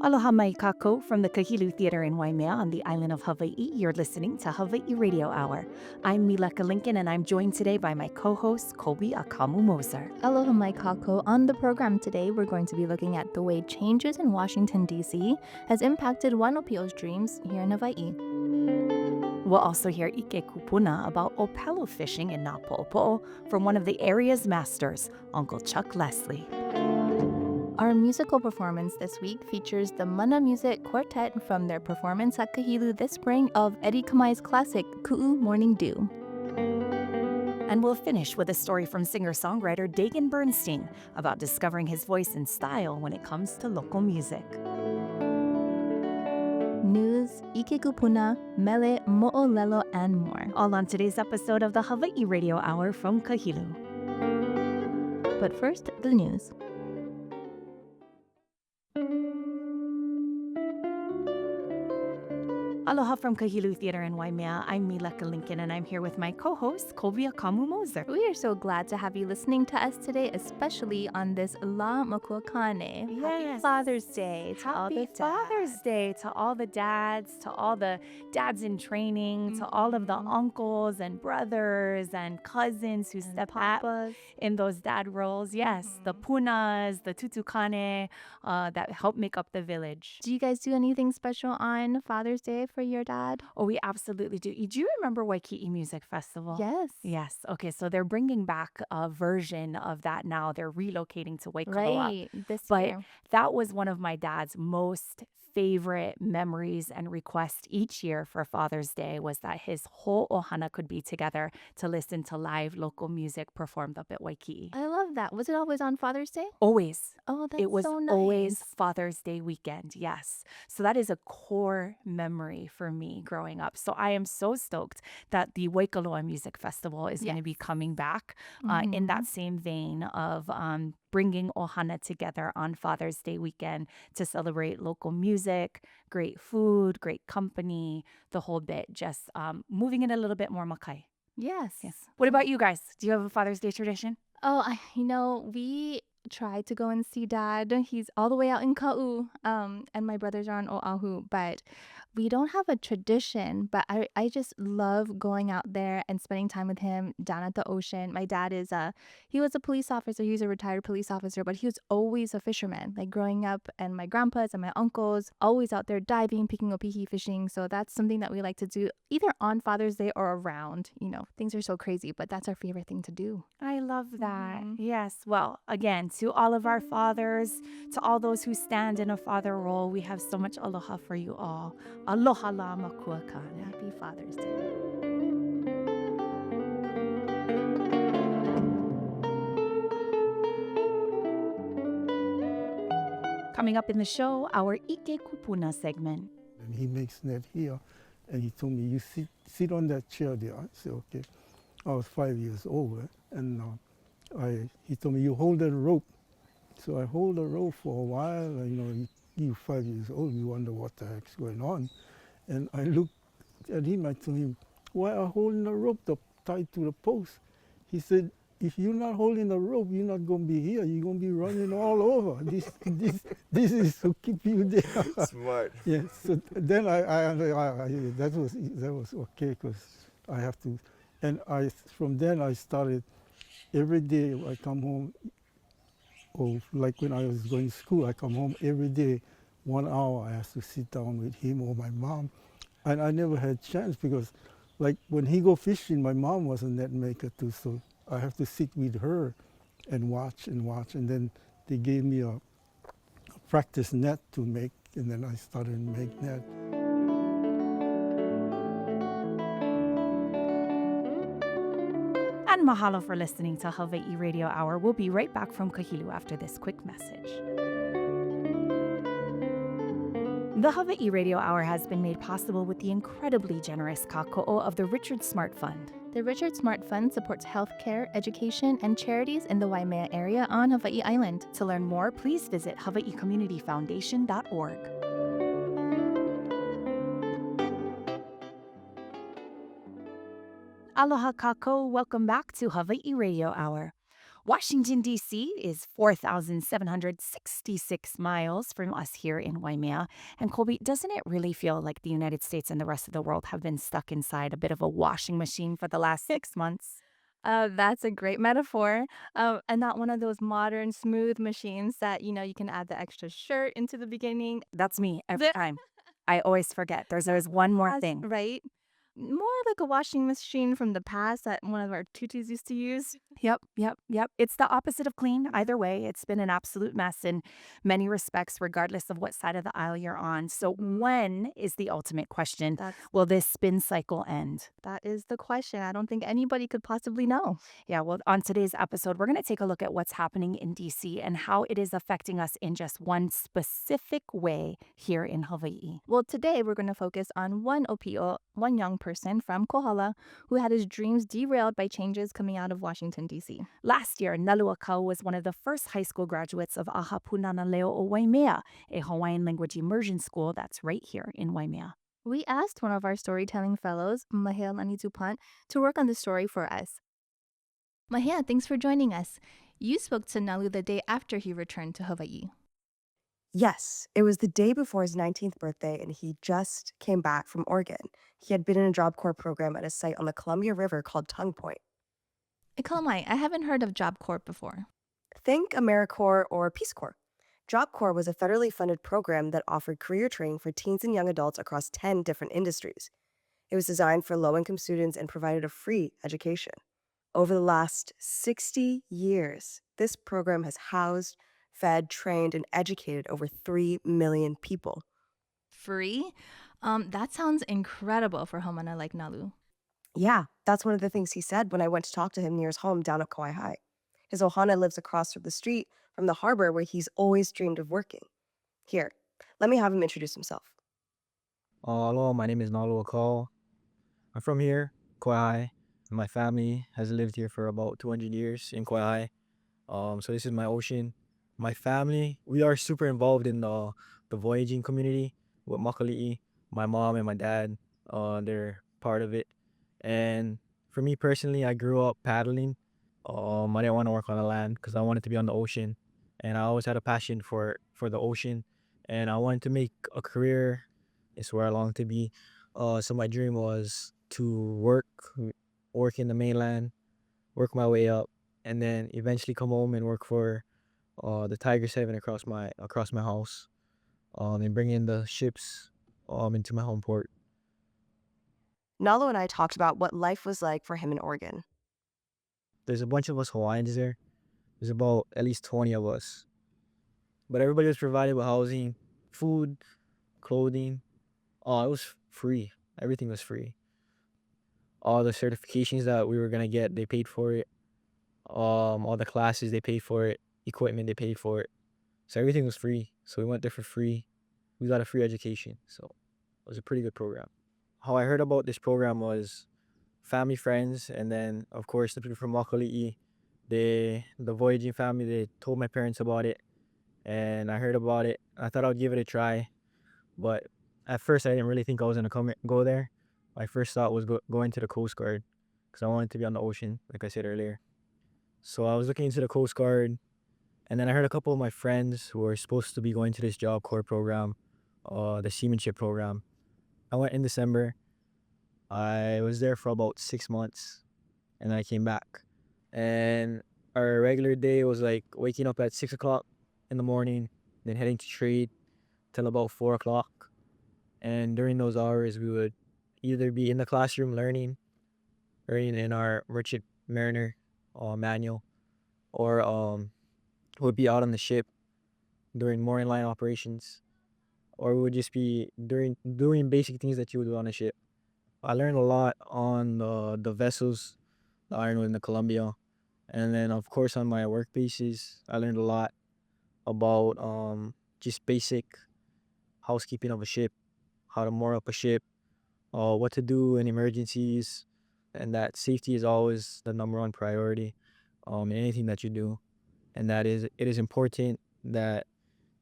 Aloha mai kākou from the Kahilu Theater in Waimea on the island of Hawaii. You're listening to Hawai'i Radio Hour. I'm Mileka Lincoln, and I'm joined today by my co-host, Kobe Akamu Moser. Aloha mai kākou. On the program today, we're going to be looking at the way changes in Washington, D.C. has impacted Ōpelu's dreams here in Hawaii. We'll also hear ike kupuna about ōpelu fishing in Nāpo'opo'o from one of the area's masters, Uncle Chuck Leslie. Our musical performance this week features the Mana Music Quartet from their performance at Kahilu this spring of Eddie Kamai's classic, Ku'u Morning Dew. And we'll finish with a story from singer-songwriter Dagan Bernstein about discovering his voice and style when it comes to local music. News, ike kupuna, mele, mo'olelo, and more. All on today's episode of the Hawai'i Radio Hour from Kahilu. But first, the news. Aloha from Kahilu Theater in Waimea. I'm Mileka Lincoln, and I'm here with my co-host, Kobe Akamu Moser. We are so glad to have you listening to us today, especially on this Lā Makuakāne. Yes. Happy Father's Day to all the Happy dads. Father's Day to all the dads, to all the dads in training, to all of the uncles and brothers and cousins who step up in those dad roles. Yes, the punas, the tutukane that help make up the village. Do you guys do anything special on Father's Day for your dad? Oh, we absolutely do. Do you remember Waikiki Music Festival? Yes. Yes. Okay, so they're bringing back a version of that now. They're relocating to Waikoloa. Right, this But year. that was one of my dad's most favorite memories and requests each year for Father's Day was that his whole ohana could be together to listen to live local music performed up at Waikiki. I love that. Was it always on Father's Day? Always. Oh, that's It was so nice. always Father's Day weekend, yes. So that is a core memory for me growing up. So I am so stoked that the Waikoloa Music Festival is going to be coming back in that same vein of bringing ohana together on Father's Day weekend to celebrate local music, great food, great company, the whole bit, just moving it a little bit more makai. Yes. What about you guys? Do you have a Father's Day tradition? Oh, we tried to go and see Dad. He's all the way out in Ka'u, and my brothers are on Oahu, but we don't have a tradition, but I just love going out there and spending time with him down at the ocean. My dad he was a police officer. He was a retired police officer, but he was always a fisherman, like growing up, and my grandpas and my uncles always out there diving, picking opihi, fishing. So that's something that we like to do either on Father's Day or around. Things are so crazy, but that's our favorite thing to do. I love that. Yes. Well, again, to all of our fathers, to all those who stand in a father role, we have so much aloha for you all. Aloha Lā Makuakāne. Happy Father's Day. Coming up in the show, our Ike Kupuna segment. And he makes net here, and he told me, you sit on that chair there. I said, okay. I was 5 years old, and he told me, you hold that rope. So I hold the rope for a while, and, you're 5 years old, you wonder what the heck's going on. And I looked at him, I told him, why are you holding the rope tied to the post? He said, if you're not holding the rope, you're not going to be here. You're going to be running all over. This is to keep you there. Smart. Yes. So then that was okay because I have to. And from then I started every day. I come home, or like when I was going to school, I come home every day. 1 hour I have to sit down with him or my mom, and I never had chance because, like when he go fishing, my mom was a net maker too, so I have to sit with her and watch, and then they gave me a practice net to make, and then I started to make net. And mahalo for listening to Hawai'i Radio Hour. We'll be right back from Kahilu after this quick message. The Hawai'i Radio Hour has been made possible with the incredibly generous kāko'o of the Richard Smart Fund. The Richard Smart Fund supports healthcare, education, and charities in the Waimea area on Hawaii Island. To learn more, please visit hawaiicommunityfoundation.org. Aloha kākou, welcome back to Hawai'i Radio Hour. Washington, D.C. is 4,766 miles from us here in Waimea. And Colby, doesn't it really feel like the United States and the rest of the world have been stuck inside a bit of a washing machine for the last 6 months? That's a great metaphor. And not one of those modern smooth machines that, you can add the extra shirt into the beginning. That's me every time. I always forget. There's always one more That's thing. right. More like a washing machine from the past that one of our tutus used to use. Yep. It's the opposite of clean. Either way, it's been an absolute mess in many respects, regardless of what side of the aisle you're on. So when is the ultimate question? That's Will this spin cycle end? That is the question. I don't think anybody could possibly know. Yeah, well, on today's episode, we're going to take a look at what's happening in DC and how it is affecting us in just one specific way here in Hawaii. Well, today we're going to focus on one ōpelu, one young person from Kohala who had his dreams derailed by changes coming out of Washington, D.C. Last year, Naluakau was one of the first high school graduates of Aha Punana Leo o Waimea, a Hawaiian language immersion school that's right here in Waimea. We asked one of our storytelling fellows, Mahea Lanitupant, to work on the story for us. Mahea, thanks for joining us. You spoke to Nalu the day after he returned to Hawaii. Yes, it was the day before his 19th birthday, and he just came back from Oregon. He had been in a Job Corps program at a site on the Columbia River called Tongue Point. Kalamai, I haven't heard of Job Corps before. Think AmeriCorps or Peace Corps. Job Corps was a federally funded program that offered career training for teens and young adults across 10 different industries. It was designed for low-income students and provided a free education. Over the last 60 years, this program has housed, fed, trained, and educated over 3 million people. Free? That sounds incredible for Homana like Nalu. Yeah, that's one of the things he said when I went to talk to him near his home down at Kauai High. His ohana lives across from the street from the harbor where he's always dreamed of working. Here, let me have him introduce himself. Hello, my name is Nāpo'opo'o. I'm from here, Kauai High. My family has lived here for about 200 years in Kauai High. So this is my ocean. My family, we are super involved in the voyaging community with Makali'i. My mom and my dad, they're part of it. And for me personally, I grew up paddling. I didn't want to work on the land because I wanted to be on the ocean. And I always had a passion for the ocean. And I wanted to make a career. It's where I longed to be. So my dream was to work in the mainland, work my way up, and then eventually come home and work for the Tiger 7 across my house, and bring in the ships into my home port. Nalo and I talked about what life was like for him in Oregon. There's a bunch of us Hawaiians there. There's about at least 20 of us. But everybody was provided with housing, food, clothing. It was free. Everything was free. All the certifications that we were going to get, they paid for it. All the classes, they paid for it. Equipment, they paid for it. So everything was free. So we went there for free. We got a free education. So it was a pretty good program. How I heard about this program was family, friends, and then, of course, the people from Makali'i, the voyaging family, they told my parents about it. And I heard about it. I thought I'd give it a try. But at first, I didn't really think I was going to go there. My first thought was going to the Coast Guard because I wanted to be on the ocean, like I said earlier. So I was looking into the Coast Guard. And then I heard a couple of my friends who were supposed to be going to this Job Corps program, the seamanship program. I went in December. I was there for about 6 months, and I came back. And our regular day was like waking up at 6 o'clock in the morning, then heading to trade till about 4 o'clock. And during those hours, we would either be in the classroom learning in our Merchant Mariner manual, or would be out on the ship during mooring line operations, or we would just be doing basic things that you would do on a ship. I learned a lot on the vessels, the Ironwood and the Columbia. And then, of course, on my work bases, I learned a lot about just basic housekeeping of a ship, how to moor up a ship, what to do in emergencies, and that safety is always the number one priority in anything that you do. And that it is important that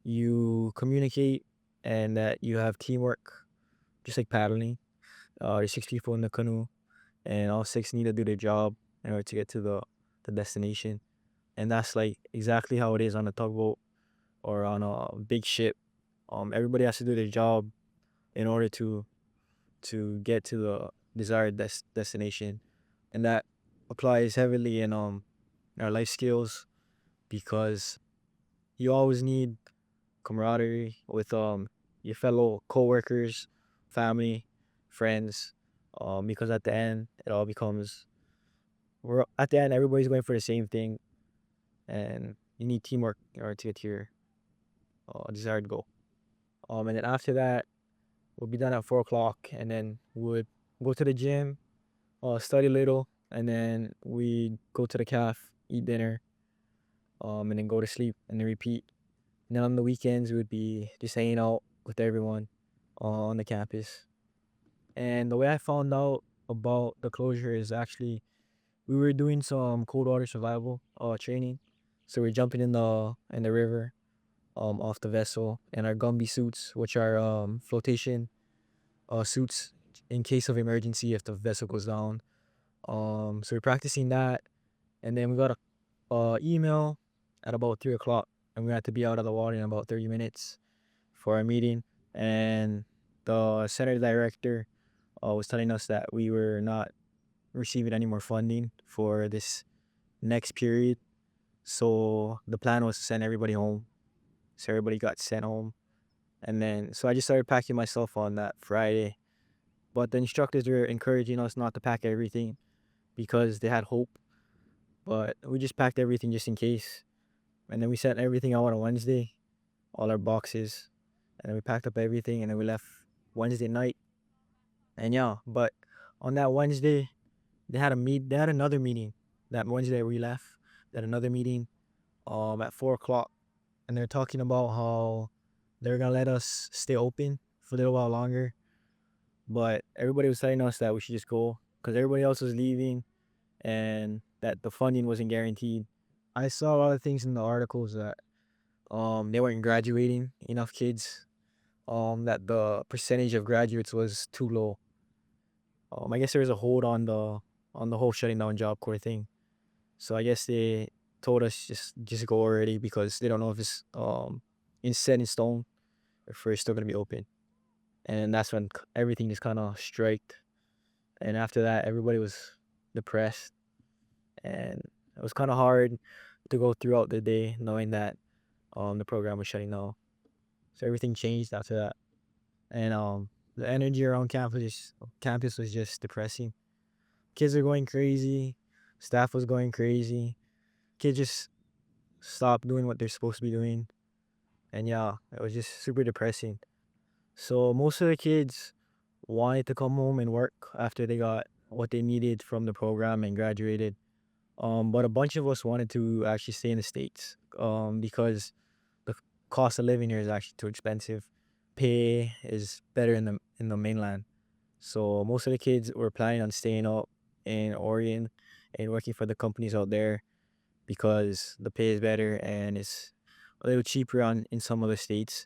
you communicate and that you have teamwork, just like paddling. There's 6 people in the canoe, and all 6 need to do their job in order to get to the destination. and that's like exactly how it is on a tugboat or on a big ship. Everybody has to do their job in order to get to the desired destination, and that applies heavily in our life skills because you always need camaraderie with your fellow coworkers, family, friends, because at the end it all becomes we're at the end everybody's going for the same thing, and you need teamwork in order to get to your desired goal. And then after that, we'll be done at 4 o'clock, and then we would go to the gym, study a little, and then we go to the cafe, eat dinner, and then go to sleep, and then repeat. And then on the weekends, we would be just hanging out with everyone on the campus. And the way I found out about the closure is actually we were doing some cold water survival training. So we're jumping in the river off the vessel in our Gumby suits, which are flotation suits in case of emergency if the vessel goes down. So we're practicing that, and then we got a email at about 3 o'clock, and we had to be out of the water in about 30 minutes for our meeting. And the center director was telling us that we were not receiving any more funding for this next period. So the plan was to send everybody home. So everybody got sent home. And then, so I just started packing myself on that Friday. But the instructors were encouraging us not to pack everything because they had hope. But we just packed everything just in case. And then we sent everything out on Wednesday, all our boxes. And then we packed up everything, and then we left Wednesday night. And yeah, but on that Wednesday, they had another meeting. That Wednesday we left, they had another meeting at 4 o'clock. And they're talking about how they're gonna let us stay open for a little while longer. But everybody was telling us that we should just go because everybody else was leaving and that the funding wasn't guaranteed. I saw a lot of things in the articles that they weren't graduating enough kids, that the percentage of graduates was too low. I guess there was a hold on the whole shutting down Job Corps thing. So I guess they told us just go already because they don't know if it's set in stone if we're still gonna be open. And that's when everything just kind of striked. And after that, everybody was depressed, and it was kind of hard to go throughout the day knowing that the program was shutting down. So everything changed after that, and the energy around campus was just depressing. Kids are going crazy, staff was going crazy. Kids just stopped doing what they're supposed to be doing, and yeah, it was just super depressing. So most of the kids wanted to come home and work after they got what they needed from the program and graduated. But a bunch of us wanted to actually stay in the States because the cost of living here is actually too expensive. Pay is better in the mainland. So most of the kids were planning on staying up in Oregon and working for the companies out there because the pay is better and it's a little cheaper in some other states.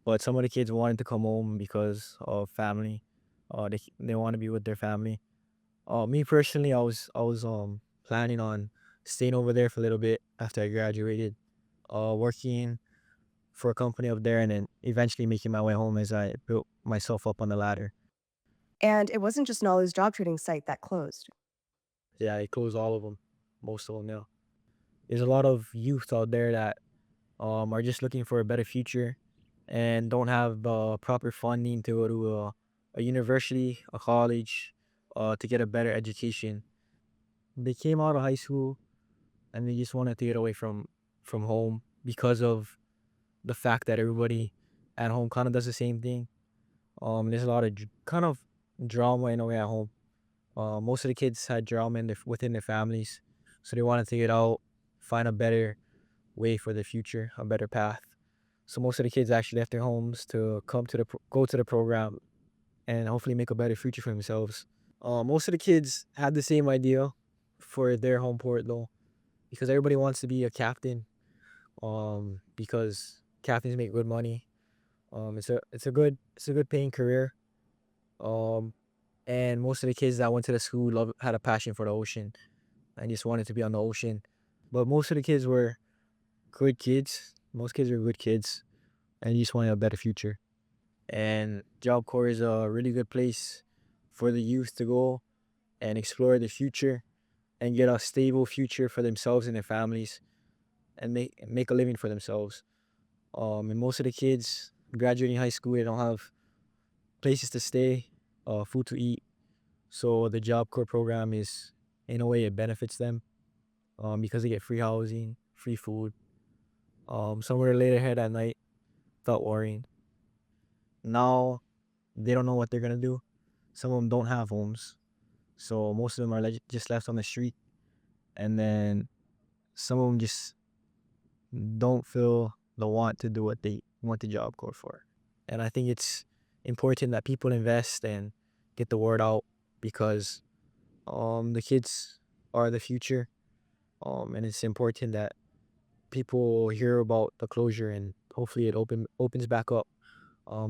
But some of the kids wanted to come home because of family. They want to be with their family. Me personally, I was planning on staying over there for a little bit after I graduated, working for a company up there, and then eventually making my way home as I built myself up on the ladder. And it wasn't just Nalu's job training site that closed. Yeah, I closed all of them, most of them now. There's a lot of youth out there that are just looking for a better future and don't have the proper funding to go to a university, a college, to get a better education. They came out of high school and they just wanted to get away from home because of the fact that everybody at home kind of does the same thing. There's a lot of kind of drama in a way at home. Most of the kids had drama within their families, so they wanted to get out, find a better way for the future, a better path. So most of the kids actually left their homes to go to the program and hopefully make a better future for themselves. Most of the kids had the same idea for their home port though, because everybody wants to be a captain. Because captains make good money. It's a good paying career. And most of the kids that went to the school had a passion for the ocean and just wanted to be on the ocean. But most of the kids were good kids. Most kids were good kids and just wanted a better future. And Job Corps is a really good place for the youth to go and explore the future and get a stable future for themselves and their families and make a living for themselves. And most of the kids graduating high school, they don't have places to stay, food to eat. So the Job Corps program is, in a way, it benefits them because they get free housing, free food, somewhere later ahead at night without worrying. Now they don't know what they're gonna do. Some of them don't have homes, so most of them are just left on the street, and then some of them just don't feel the want to do what they want the Job Corps for. And I think it's important that people invest and get the word out because the kids are the future, and it's important that people hear about the closure and hopefully it opens back up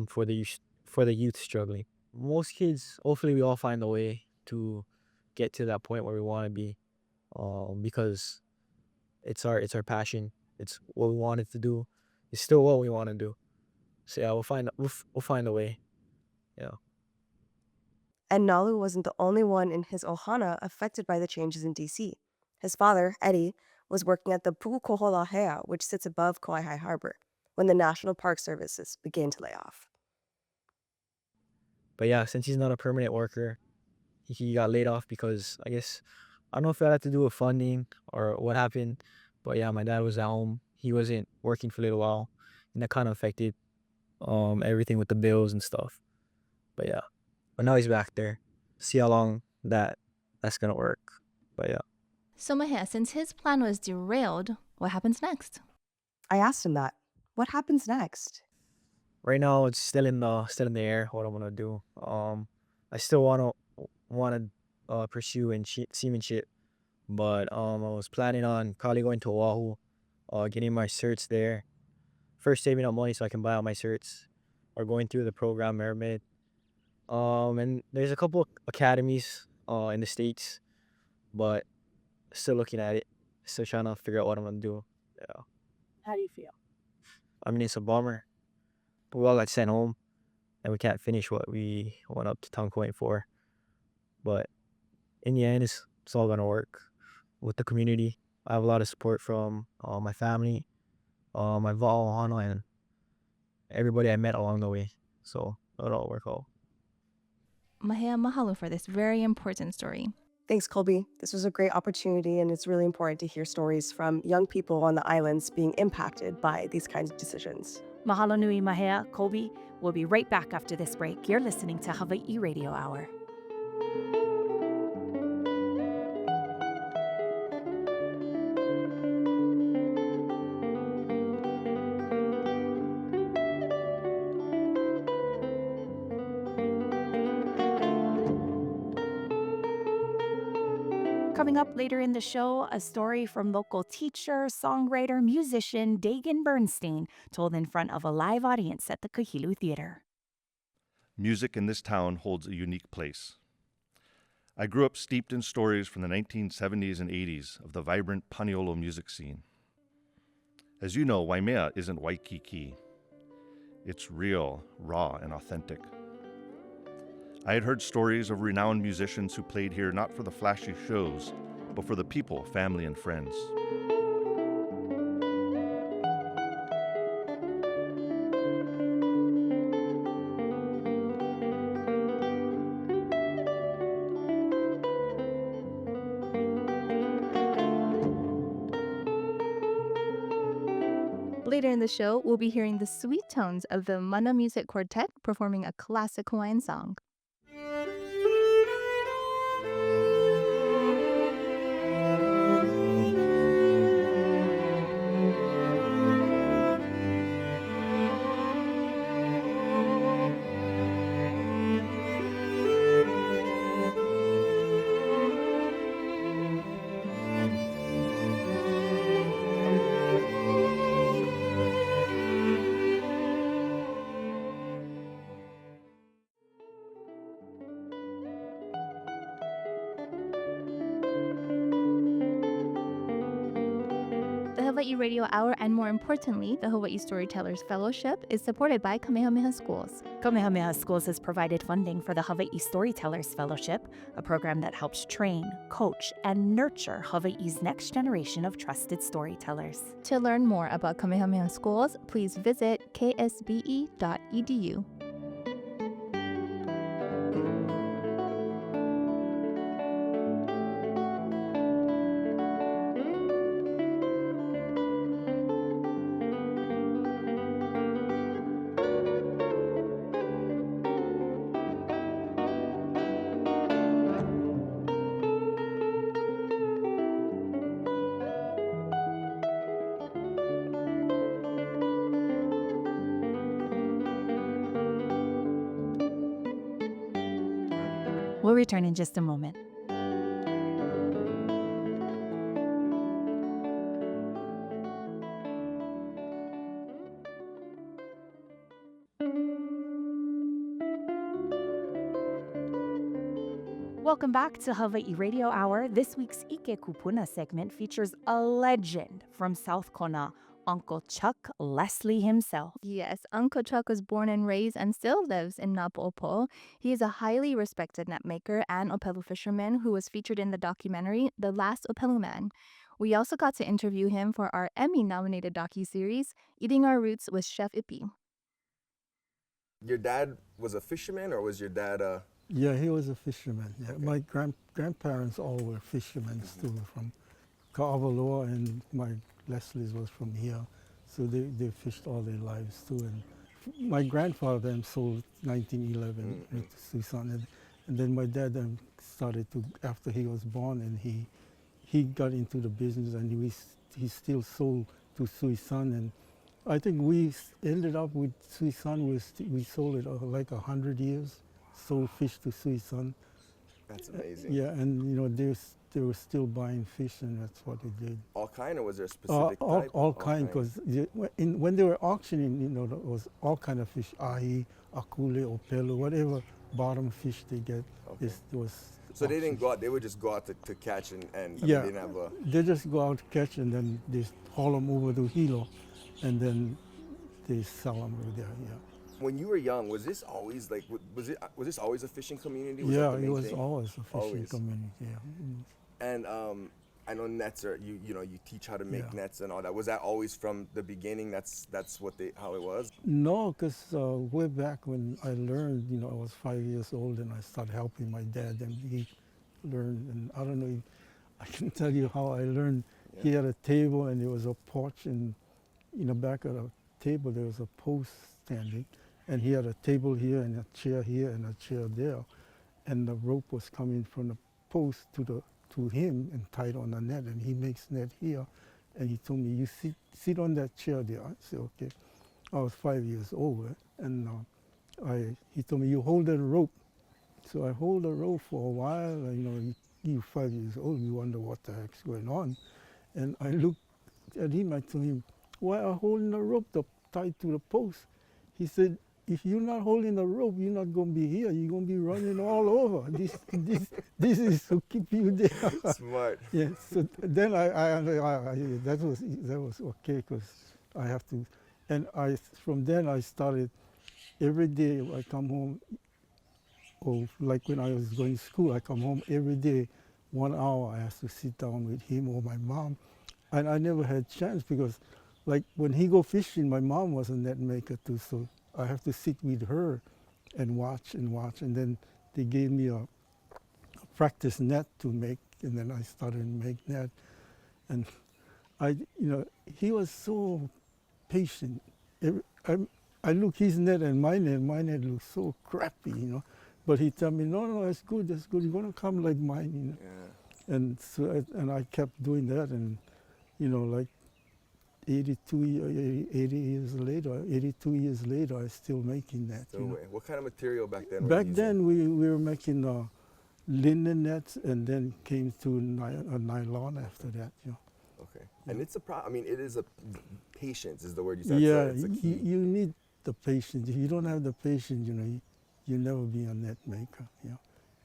for the youth struggling. Most kids, hopefully we all find a way to get to that point where we want to be, because it's our passion. It's what we wanted to do. It's still what we want to do. So yeah, we'll find a way. Yeah. And Nalu wasn't the only one in his ohana affected by the changes in D.C. His father, Eddie, was working at the Pu'ukohola, which sits above Kauai Harbor, when the National Park Services began to lay off. But yeah, since he's not a permanent worker, he got laid off because I guess, I don't know if it had to do with funding or what happened. But yeah, my dad was at home. He wasn't working for a little while, and that kind of affected everything with the bills and stuff. But yeah, but now he's back there. See how long that's gonna work. But yeah. So Mahea, since his plan was derailed, what happens next? I asked him that. What happens next? Right now, it's still in the air what I'm gonna do. I still wanna pursue in seamanship, but I was planning on probably going to Oahu, getting my certs there. First, saving up money so I can buy out my certs, or going through the program Mermaid. And there's a couple of academies in the States, but still looking at it. Still trying to figure out what I'm gonna do. Yeah. How do you feel? I mean, it's a bummer. We all got sent home, and we can't finish what we went up to Tonkoin for. But in the end, it's all gonna work with the community. I have a lot of support from my family, my wa'ohana, and everybody I met along the way. So it'll all work out. Mahea, mahalo for this very important story. Thanks, Colby. This was a great opportunity, and it's really important to hear stories from young people on the islands being impacted by these kinds of decisions. Mahalo nui, Mahea, Colby. We'll be right back after this break. You're listening to Hawai'i Radio Hour. Coming up later in the show, a story from local teacher, songwriter, musician Dagan Bernstein, told in front of a live audience at the Kahilu Theater. Music in this town holds a unique place. I grew up steeped in stories from the 1970s and 80s of the vibrant Paniolo music scene. As you know, Waimea isn't Waikiki. It's real, raw, and authentic. I had heard stories of renowned musicians who played here not for the flashy shows, but for the people, family, and friends. Later in the show, we'll be hearing the sweet tones of the Mana Music Quartet performing a classic Hawaiian song. Hawai'i Radio Hour, and more importantly, the Hawaii Storytellers Fellowship, is supported by Kamehameha Schools. Kamehameha Schools has provided funding for the Hawaii Storytellers Fellowship, a program that helps train, coach, and nurture Hawaii's next generation of trusted storytellers. To learn more about Kamehameha Schools, please visit ksbe.edu. We'll return in just a moment. Welcome back to Hawai'i Radio Hour. This week's Ike Kupuna segment features a legend from South Kona, Uncle Chuck Leslie himself. Yes, Uncle Chuck was born and raised and still lives in Nāpo'opo'o. He is a highly respected net maker and ōpelu fisherman who was featured in the documentary The Last ōpelu Man. We also got to interview him for our Emmy-nominated docuseries, Eating Our Roots with Chef Ipi. Your dad was a fisherman, or was your dad a... Yeah, he was a fisherman. Yeah. Okay. My grandparents all were fishermen too, from Ka'awaloa, and my Leslie's was from here. So they fished all their lives too. And my grandfather then sold 1911 with Suisun. And then my dad then started to, after he was born, and he got into the business, and he still sold to Suisun. And I think we ended up with Suisun, we sold it like 100 years, sold fish to Suisun. That's amazing. Yeah, and you know, they were still buying fish, and that's what they did. All kind, or was there a specific type? All kind, because when they were auctioning, you know, there was all kind of fish, ahi, akule, ōpelu, whatever bottom fish they get. Okay. There was So they didn't go out, they would just go out to catch, and I mean, yeah, they didn't have a... they just go out to catch, and then they haul them over to Hilo, and then they sell them over there, yeah. When you were young, was this always like, was this always a fishing community? Was Yeah, that the it main was thing? always a fishing Always. community, yeah. Mm. And I know nets are, you know, you teach how to make Yeah. nets and all that. Was that always from the beginning? That's what how it was? No, because way back when I learned, you know, I was 5 years old, and I started helping my dad, and he learned, and I don't know, I can tell you how I learned. Yeah. He had a table, and there was a porch, and in the back of the table there was a post standing, and he had a table here and a chair here and a chair there, and the rope was coming from the post to him and tied on the net, and he makes net here, and he told me, you sit on that chair there. I said, okay. I was 5 years old, and he told me, you hold that rope. So I hold the rope for a while, and, you know, you 5 years old, you wonder what the heck's going on. And I looked at him, I told him, why are you holding the rope tied to the post? He said, if you're not holding the rope, you're not going to be here. You're going to be running all over. This is to keep you there. Smart. Yeah. So then that was okay, because I have to, and from then I started. Every day I come home, or like when I was going to school, I come home every day, 1 hour. I have to sit down with him or my mom, and I never had chance, because, like when he go fishing, my mom was a net maker too, so I have to sit with her and watch, and then they gave me a practice net to make, and then I started to make net, and he was so patient. I look his net and my net looks so crappy, you know, but he tell me, no, that's good, you're gonna come like mine, you know. Yeah. And so I kept doing that, and you know, like 82 years later, I'm still making that. So you know. what kind of material back then? Back then, we were making linen nets, and then came to nylon after that. You know. Okay. And it's it is a patience is the word you said. Yeah, It's a key. you need the patience. If you don't have the patience, you know, you'll never be a net maker. You know,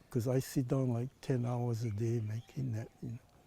because I sit down like 10 hours a day making net. You know.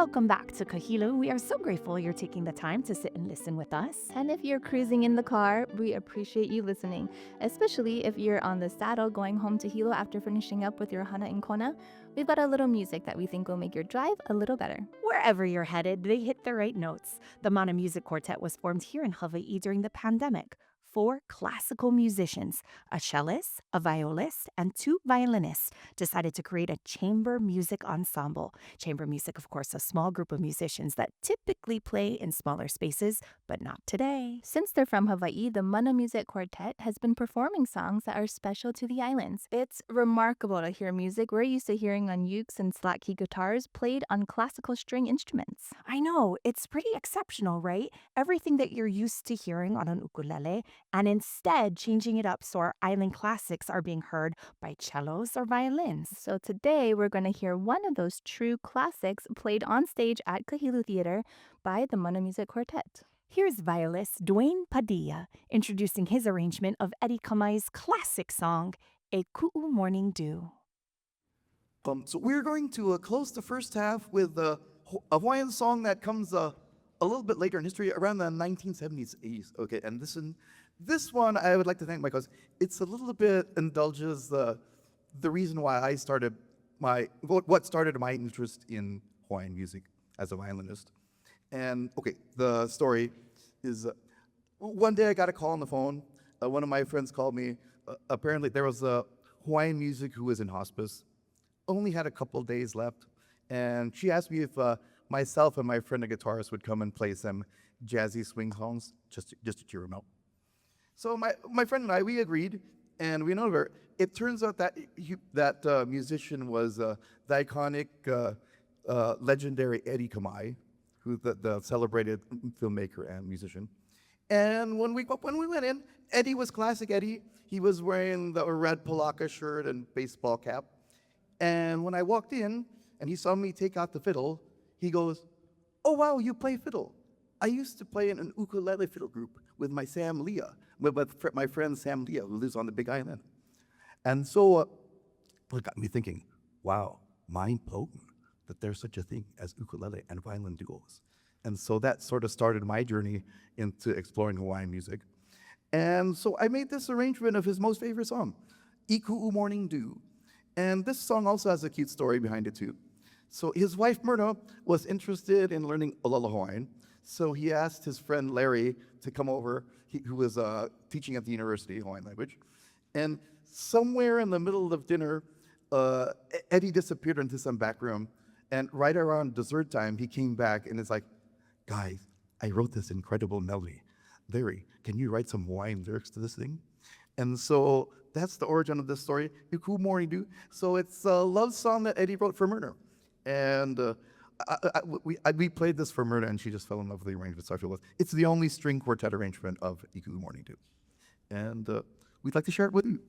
Welcome back to Kahilu. We are so grateful you're taking the time to sit and listen with us. And if you're cruising in the car, we appreciate you listening, especially if you're on the saddle going home to Hilo after finishing up with your hana and kona. We've got a little music that we think will make your drive a little better. Wherever you're headed, they hit the right notes. The Mana Music Quartet was formed here in Hawaii during the pandemic. 4 classical musicians, a cellist, a violist, and 2 violinists, decided to create a chamber music ensemble. Chamber music, of course, a small group of musicians that typically play in smaller spaces, but not today. Since they're from Hawaii, the Mana Music Quartet has been performing songs that are special to the islands. It's remarkable to hear music we're used to hearing on ukes and slack key guitars played on classical string instruments. I know, it's pretty exceptional, right? Everything that you're used to hearing on an ukulele, and instead changing it up so our island classics are being heard by cellos or violins. So today we're going to hear one of those true classics played on stage at Kahilu Theater by the Mana Music Quartet. Here's violist Dwayne Padilla introducing his arrangement of Eddie Kamai's classic song, A Ku'u Morning Dew. So we're going to close the first half with a Hawaiian song that comes a little bit later in history, around the 1970s, 80s. Okay, and this one I would like to thank because it's a little bit indulges the reason why I started what started my interest in Hawaiian music as a violinist. And okay, the story is one day I got a call on the phone. One of my friends called me. Apparently there was a Hawaiian music who was in hospice, only had a couple days left, and she asked me if myself and my friend, a guitarist, would come and play some jazzy swing songs just to cheer him out. So my friend and I, we agreed, and we know her. It turns out that that musician was the iconic, legendary Eddie Kamai, who's the celebrated filmmaker and musician. And when we went in, Eddie was classic Eddie. He was wearing the red palaka shirt and baseball cap. And when I walked in and he saw me take out the fiddle, he goes, "Oh wow, you play fiddle. I used to play in an ukulele fiddle group with my my friend Sam Leah, who lives on the Big Island." And so it got me thinking, wow, mind-blowing that there's such a thing as ukulele and violin duos. And so that sort of started my journey into exploring Hawaiian music. And so I made this arrangement of his most favorite song, Iku'u Morning Dew. And this song also has a cute story behind it too. So his wife, Myrna, was interested in learning Olala Hawaiian. So he asked his friend Larry to come over, who was teaching at the university, Hawaiian language. And somewhere in the middle of dinner, Eddie disappeared into some back room. And right around dessert time, he came back and it's like, "Guys, I wrote this incredible melody. Larry, can you write some Hawaiian lyrics to this thing?" And so that's the origin of this story, Iku'u Morning Dew. So it's a love song that Eddie wrote for Myrna. And we played this for Myrna, and she just fell in love with the arrangement, so I feel it's the only string quartet arrangement of Iku'u Morning Dew. And we'd like to share it with you.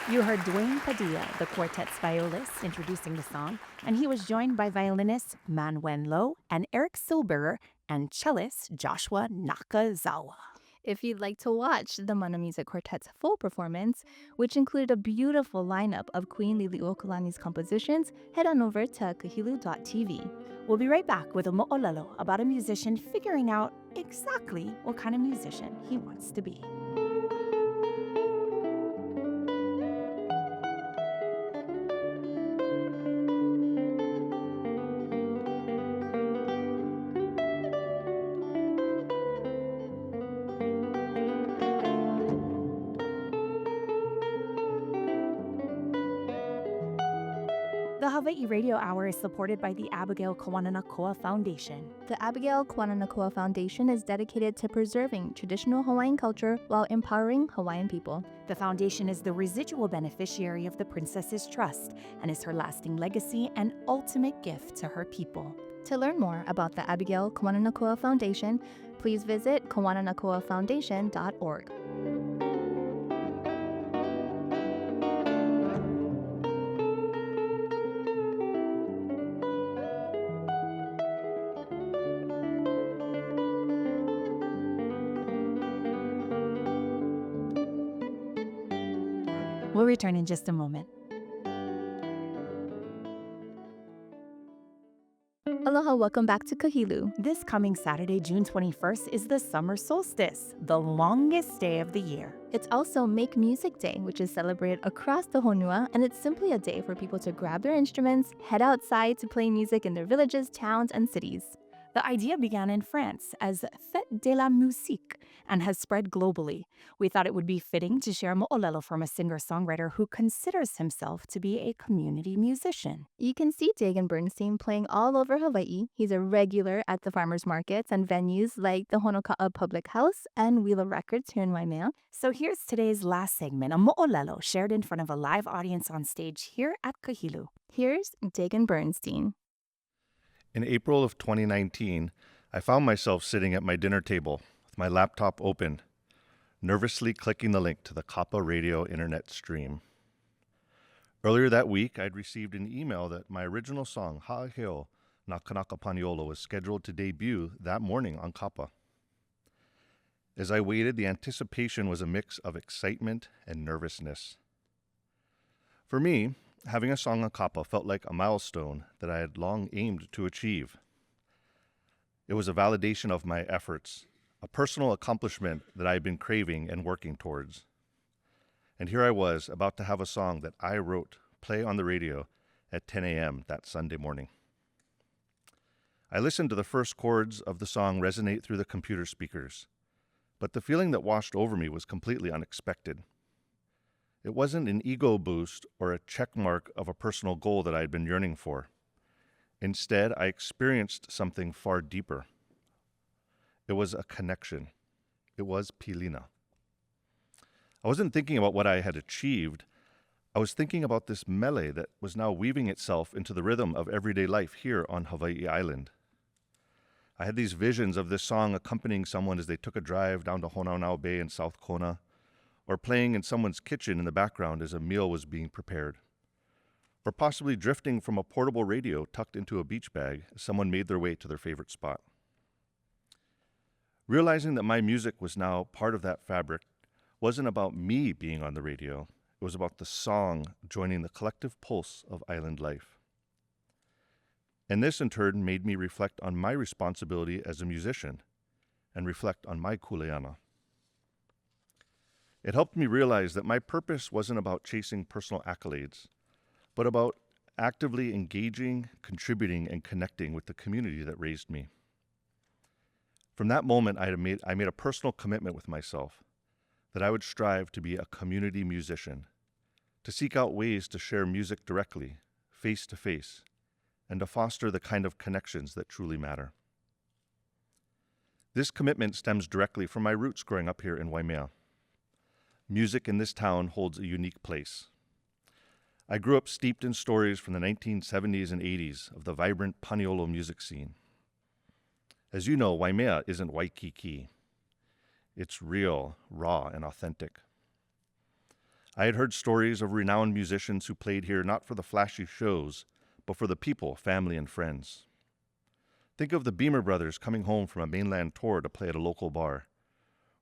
You heard Dwayne Padilla, the quartet's violist, introducing the song, and he was joined by violinists Manwen Lo and Eric Silberer and cellist Joshua Nakazawa. If you'd like to watch the Mana Music Quartet's full performance, which included a beautiful lineup of Queen Liliuokalani's compositions, head on over to kahilu.tv. We'll be right back with a mo'olelo about a musician figuring out exactly what kind of musician he wants to be. The Hawai'i Radio Hour is supported by the Abigail Kawananakoa Foundation. The Abigail Kawananakoa Foundation is dedicated to preserving traditional Hawaiian culture while empowering Hawaiian people. The foundation is the residual beneficiary of the Princess's Trust and is her lasting legacy and ultimate gift to her people. To learn more about the Abigail Kawananakoa Foundation, please visit kawananakoafoundation.org. We'll return in just a moment. Aloha, welcome back to Kahilu. This coming Saturday, June 21st, is the summer solstice, the longest day of the year. It's also Make Music Day, which is celebrated across the Honua, and it's simply a day for people to grab their instruments, head outside to play music in their villages, towns, and cities. The idea began in France as Fête de la Musique and has spread globally. We thought it would be fitting to share a mo'olelo from a singer-songwriter who considers himself to be a community musician. You can see Dagan Bernstein playing all over Hawaii. He's a regular at the farmers markets and venues like the Honoka'a Public House and Wheeler Records here in Waimea. So here's today's last segment, a mo'olelo shared in front of a live audience on stage here at Kahilu. Here's Dagan Bernstein. In April of 2019, I found myself sitting at my dinner table with my laptop open, nervously clicking the link to the Kapa Radio internet stream. Earlier that week, I'd received an email that my original song, Ha'aheo Nā Kanaka Paniolo, was scheduled to debut that morning on Kapa. As I waited, the anticipation was a mix of excitement and nervousness. For me, having a song on Kapa felt like a milestone that I had long aimed to achieve. It was a validation of my efforts, a personal accomplishment that I had been craving and working towards. And here I was, about to have a song that I wrote play on the radio at 10 a.m. that Sunday morning. I listened to the first chords of the song resonate through the computer speakers, but the feeling that washed over me was completely unexpected. It wasn't an ego boost or a check mark of a personal goal that I had been yearning for. Instead, I experienced something far deeper. It was a connection. It was pilina. I wasn't thinking about what I had achieved. I was thinking about this mele that was now weaving itself into the rhythm of everyday life here on Hawaii Island. I had these visions of this song accompanying someone as they took a drive down to Honaunau Bay in South Kona, or playing in someone's kitchen in the background as a meal was being prepared, or possibly drifting from a portable radio tucked into a beach bag as someone made their way to their favorite spot. Realizing that my music was now part of that fabric wasn't about me being on the radio. It was about the song joining the collective pulse of island life. And this in turn made me reflect on my responsibility as a musician and reflect on my kuleana. It helped me realize that my purpose wasn't about chasing personal accolades, but about actively engaging, contributing, and connecting with the community that raised me. From that moment, I made a personal commitment with myself that I would strive to be a community musician, to seek out ways to share music directly, face to face, and to foster the kind of connections that truly matter. This commitment stems directly from my roots growing up here in Waimea. Music in this town holds a unique place. I grew up steeped in stories from the 1970s and 80s of the vibrant Paniolo music scene. As you know, Waimea isn't Waikiki. It's real, raw, and authentic. I had heard stories of renowned musicians who played here not for the flashy shows, but for the people, family, and friends. Think of the Beamer brothers coming home from a mainland tour to play at a local bar,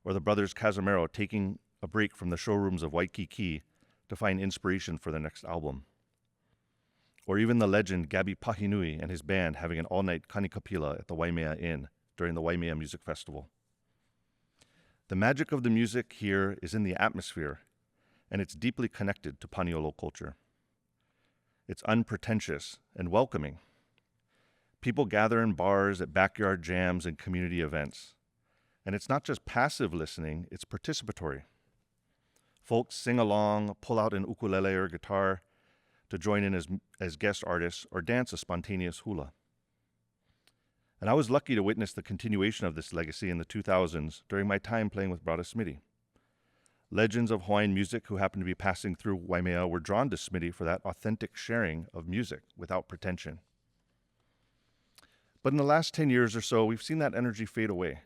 or the brothers Casimiro taking a break from the showrooms of Waikiki to find inspiration for their next album. Or even the legend Gabi Pahinui and his band having an all-night kanikapila at the Waimea Inn during the Waimea Music Festival. The magic of the music here is in the atmosphere, and it's deeply connected to Paniolo culture. It's unpretentious and welcoming. People gather in bars, at backyard jams, and community events. And it's not just passive listening, it's participatory. Folks sing along, pull out an ukulele or guitar to join in as guest artists, or dance a spontaneous hula. And I was lucky to witness the continuation of this legacy in the 2000s during my time playing with Brada Smitty. Legends of Hawaiian music who happened to be passing through Waimea were drawn to Smitty for that authentic sharing of music without pretension. But in the last 10 years or so, we've seen that energy fade away.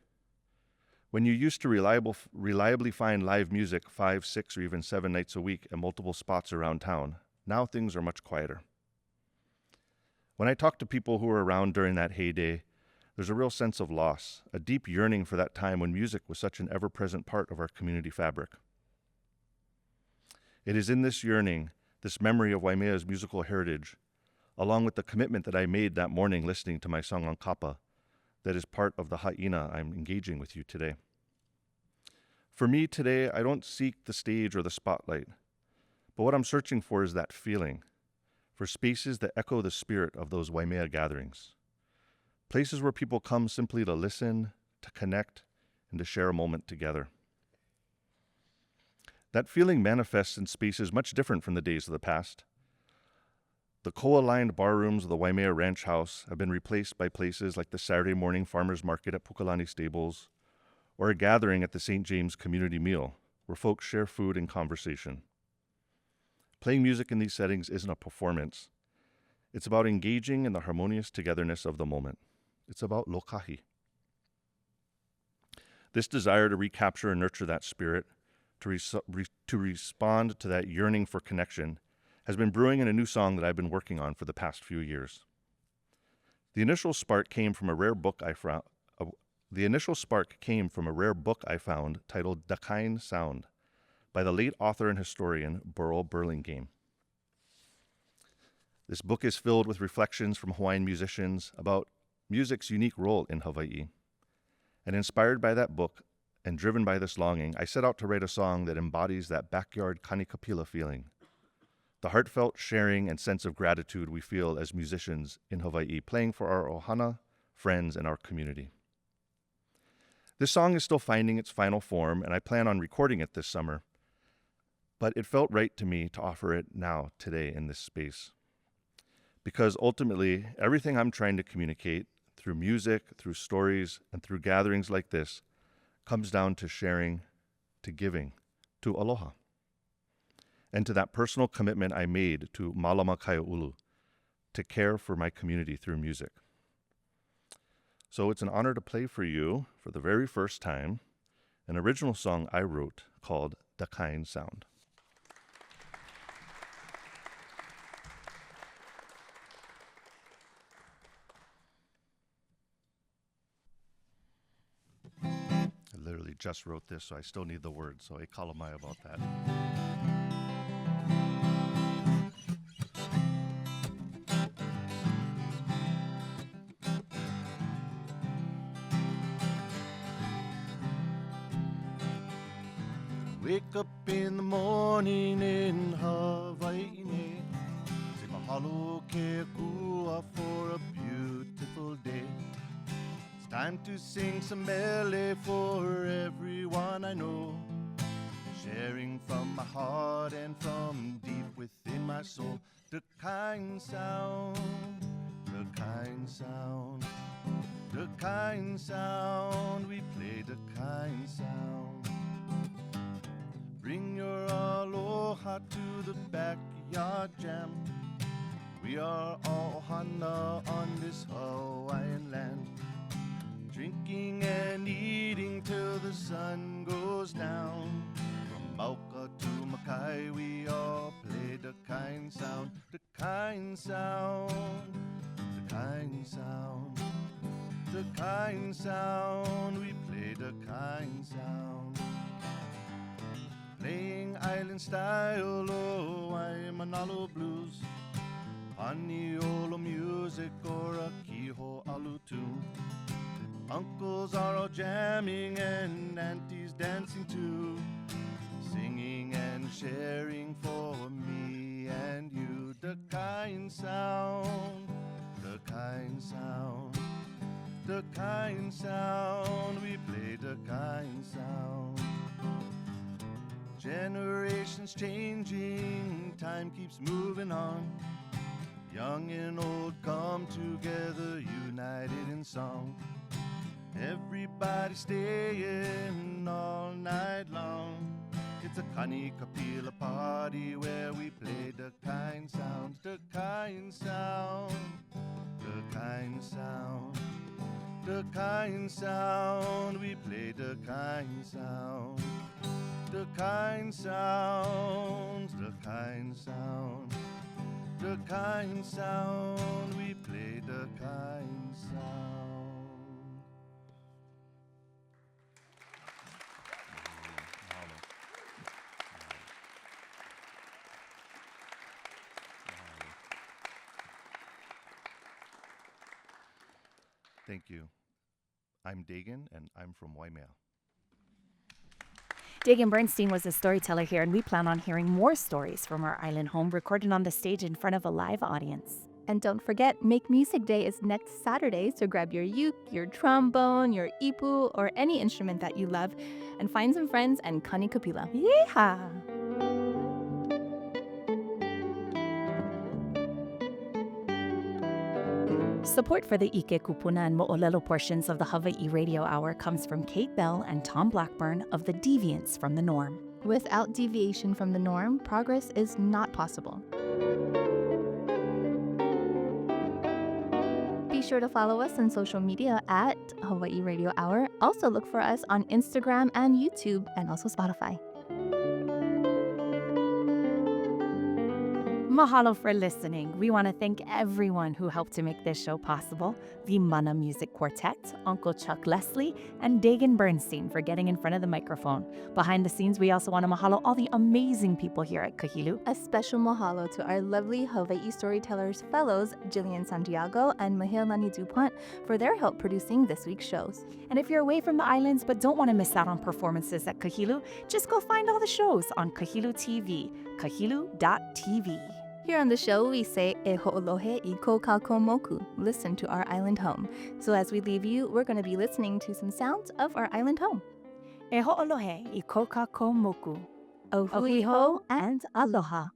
When you used to reliably find live music 5, 6, or even 7 nights a week at multiple spots around town, now things are much quieter. When I talk to people who were around during that heyday, there's a real sense of loss, a deep yearning for that time when music was such an ever-present part of our community fabric. It is in this yearning, this memory of Waimea's musical heritage, along with the commitment that I made that morning listening to my song on Kapa, that is part of the ha'ina I'm engaging with you today. For me today, I don't seek the stage or the spotlight, but what I'm searching for is that feeling, for spaces that echo the spirit of those Waimea gatherings. Places where people come simply to listen, to connect, and to share a moment together. That feeling manifests in spaces much different from the days of the past. The co-aligned bar rooms of the Waimea Ranch House have been replaced by places like the Saturday morning farmers market at Pukalani Stables, or a gathering at the St. James Community Meal, where folks share food and conversation. Playing music in these settings isn't a performance. It's about engaging in the harmonious togetherness of the moment. It's about lokahi. This desire to recapture and nurture that spirit, to respond to that yearning for connection, has been brewing in a new song that I've been working on for the past few years. The initial spark came from a rare book I found titled Dakine Sound by the late author and historian Burl Burlingame. This book is filled with reflections from Hawaiian musicians about music's unique role in Hawaii. And inspired by that book and driven by this longing, I set out to write a song that embodies that backyard kanikapila feeling, the heartfelt sharing and sense of gratitude we feel as musicians in Hawaii, playing for our ohana, friends, and our community. This song is still finding its final form, and I plan on recording it this summer, but it felt right to me to offer it now, today, in this space. Because ultimately, everything I'm trying to communicate through music, through stories, and through gatherings like this comes down to sharing, to giving, to aloha, and to that personal commitment I made to Malama Kaia'ulu, to care for my community through music. So it's an honor to play for you, for the very first time, an original song I wrote called Dakine Sound. I literally just wrote this, so I still need the words, so e kalamai about that. Wake up in the morning in Hawaii, say mahalo ke kua for a beautiful day. It's time to sing some mele for everyone I know, sharing from my heart and from deep within my soul. The kind sound, the kind sound, the kind sound, we play the kind sound. Bring your aloha to the backyard jam. We are all ohana on this Hawaiian land, drinking and eating till the sun goes down. From Mauka to Makai, we the kind sound, we play the kind sound. Playing island style, oh, I'm Manalo blues. Paniolo music or a kiho alu tune. Uncles are all jamming and aunties dancing too. Singing and sharing for me and you. The kind sound, the kind sound. The kind sound, we play the kind sound. Generations changing, time keeps moving on. Young and old come together, united in song. Everybody staying all night long. It's a Kanikapila party where we play the kind sound, the kind sound, the kind sound. The kind sound, we play the kind sound. The kind sound, the kind sound. The kind sound, we play the kind sound. Thank you. I'm Dagan, and I'm from Waimea. Dagan Bernstein was a storyteller here, and we plan on hearing more stories from our island home recorded on the stage in front of a live audience. And don't forget, Make Music Day is next Saturday, so grab your uke, your trombone, your ipu, or any instrument that you love, and find some friends and kani kapila. Yeehaw! Support for the Ike, Kupuna, and Mo'olelo portions of the Hawai'i Radio Hour comes from Kate Bell and Tom Blackburn of the Deviants from the Norm. Without deviation from the norm, progress is not possible. Be sure to follow us on social media at Hawai'i Radio Hour. Also look for us on Instagram and YouTube, and also Spotify. Mahalo for listening. We want to thank everyone who helped to make this show possible. The Mana Music Quartet, Uncle Chuck Leslie, and Dagan Bernstein for getting in front of the microphone. Behind the scenes, we also want to mahalo all the amazing people here at Kahilu. A special mahalo to our lovely Hawaii Storytellers Fellows, Jillian Santiago and Mahilani DuPont, for their help producing this week's shows. And if you're away from the islands but don't want to miss out on performances at Kahilu, just go find all the shows on Kahilu TV, kahilu.tv. Here on the show, we say e ho'olohe I ko kako moku, listen to our island home. So as we leave you, we're going to be listening to some sounds of our island home. E ho'olohe I ko kako moku. Ohuiho and aloha.